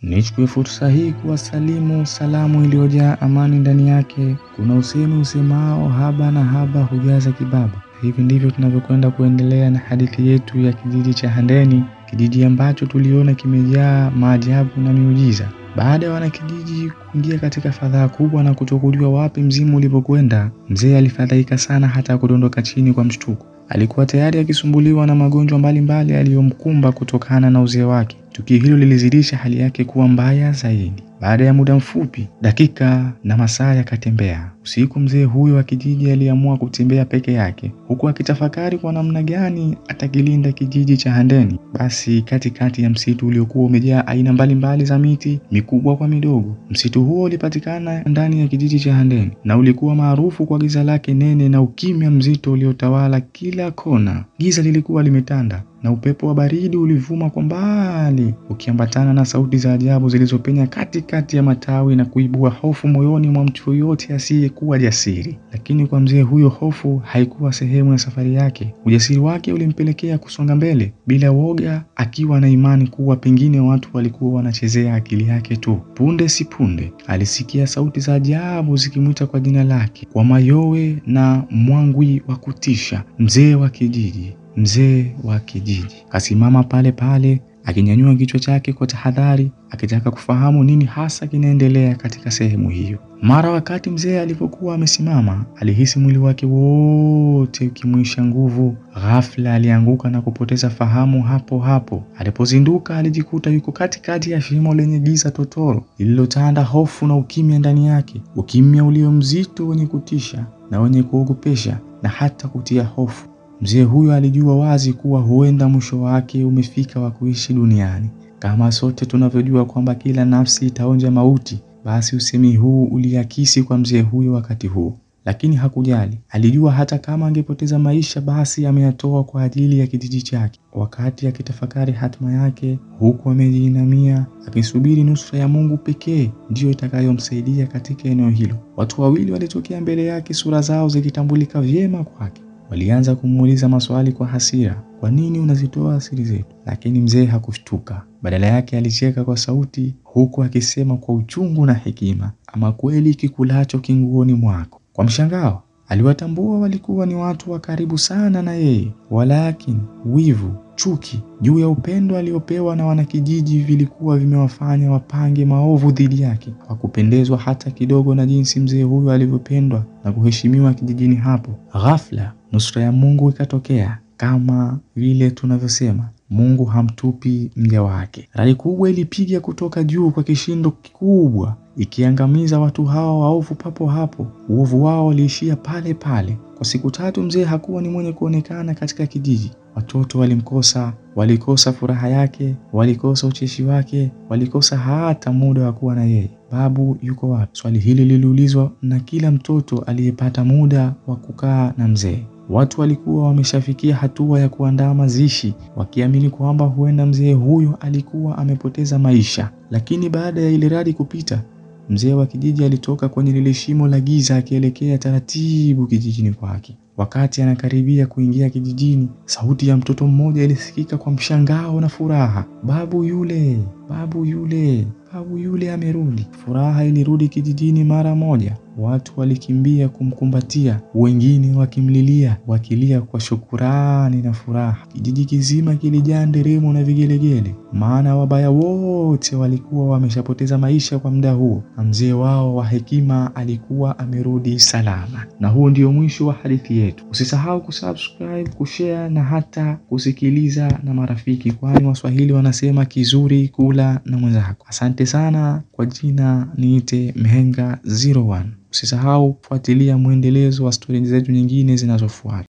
Nichukue fursa hii kuwasalimu salamu iliyojaa amani ndani yake. Kuna usemi usemao haba na haba hujaza kibaba. Hivi ndivyo tunavyokwenda kuendelea na hadithi yetu ya kijiji cha Handeni, kijiji ambacho tuliona kimejaa maajabu na miujiza. Baada ya wanakijiji kuingia katika fadhaa kubwa na kutokujua wapi mzimu ulipokwenda, mzee alifadhaika sana hata kudondoka chini kwa mshtuko. Alikuwa tayari akisumbuliwa na magonjwa mbalimbali aliyomkumba kutokana na uzee wake. Tukio hilo lilizidisha hali yake kuwa mbaya zaidi. Baada ya muda mfupi, dakika na masaa yakatembea. Usiku mzee huyo wa kijiji aliamua kutembea peke yake, huku akitafakari kwa namna gani atakilinda kijiji cha Handeni. Basi katikati ya msitu uliokuwa umejaa aina mbalimbali za miti, mikubwa kwa midogo. Msitu huo ulipatikana ndani ya kijiji cha Handeni na ulikuwa maarufu kwa giza lake nene na ukimya mzito uliotawala kila kona. Giza lilikuwa limetanda na upepo wa baridi ulivuma kwa mbali, ukiambatana na sauti za ajabu zilizopenya katikati ya matawi na kuibua hofu moyoni mwa mtu yote asiyekuwa jasiri. Lakini kwa mzee huyo hofu haikuwa sehemu ya safari yake. Ujasiri wake ulimpelekea kusonga mbele bila woga, akiwa na imani kuwa pengine watu walikuwa wanachezea akili yake tu. Punde si punde alisikia sauti za ajabu zikimwita kwa jina lake, kwa mayowe na mwangwi wa kutisha. Mzee wa kijiji, mzee wa kijiji. Kasimama pale pale, akinyanyua kichwa chake kwa tahadhari, akitaka kufahamu nini hasa kinaendelea katika sehemu hiyo. Mara wakati mzee alipokuwa amesimama, alihisi mwili wake wote ukimwisha nguvu. Ghafla alianguka na kupoteza fahamu hapo hapo. Alipozinduka alijikuta yuko katikati ya shimo lenye giza totoro lililotanda hofu na ukimya ndani yake. Ukimya ulio mzito, wenye kutisha na wenye kuogopesha na hata kutia hofu. Mzee huyo alijua wazi kuwa huenda mwisho wake umefika wa kuishi duniani. Kama sote tunavyojua kwamba kila nafsi itaonja mauti, basi usemi huu uliakisi kwa mzee huyo wakati huo. Lakini hakujali. Alijua hata kama angepoteza maisha, basi ameyatoa kwa ajili ya kijiji chake. Wakati akitafakari hatima yake, huku amejiinamia akisubiri nusura ya Mungu pekee ndiyo itakayomsaidia katika eneo hilo, watu wawili walitokea mbele yake, sura zao zikitambulika vyema kwake. Walianza kumuuliza maswali kwa hasira. Kwa nini unazitoa siri zetu? Lakini mzee hakushtuka. Badala yake alicheka kwa sauti, huku akisema kwa uchungu na hekima, ama kweli kikulacho kinguoni mwako. Kwa mshangao, aliwatambua walikuwa ni watu wa karibu sana na yeye. Walakini wivu, chuki juu ya upendo aliopewa na wanakijiji vilikuwa vimewafanya wapange maovu dhidi yake. Hawakupendezwa hata kidogo na jinsi mzee huyo alivyopendwa na kuheshimiwa kijijini hapo. Ghafla nusura ya Mungu ikatokea. Kama vile tunavyosema, Mungu hamtupi mja wake. Radi kubwa ilipiga kutoka juu kwa kishindo kikubwa, ikiangamiza watu hao waovu papo hapo. Uovu wao uliishia pale pale. Kwa siku 3 mzee hakuwa ni mwenye kuonekana katika kijiji. Watoto walimkosa, walikosa furaha yake, walikosa ucheshi wake, walikosa hata muda wa kuwa na yeye. Babu yuko wapi? Swali hili liliulizwa na kila mtoto aliyepata muda wa kukaa na mzee. Watu walikuwa wameshafikia hatua ya kuandaa mazishi, wakiamini kwamba huenda mzee huyo alikuwa amepoteza maisha. Lakini baada ya ile radi kupita, mzee wa kijiji alitoka kwenye lile shimo la giza akielekea taratibu kijijini kwake. Wakati anakaribia kuingia kijijini, sauti ya mtoto mmoja ilisikika kwa mshangao na furaha. Babu yule, babu yule, babu yule amerudi. Furaha ilirudi kijijini mara moja. Watu walikimbia kumkumbatia, wengine wakimlilia, wakilia kwa shukurani na furaha. Kijiji kizima kilijaa nderemo na vigelegele, maana wabaya wote walikuwa wameshapoteza maisha kwa muda huo, na mzee wao wa hekima alikuwa amerudi salama. Na huo ndio mwisho wa hadithi yetu. Usisahau kusubscribe, kushare na hata kusikiliza na marafiki, kwani Waswahili wanasema kizuri kula na mwenzako. Asante sana. Kwa jina niite Mhenga 01. Usisahau kufuatilia mwendelezo wa stori zetu nyingine zinazofuata.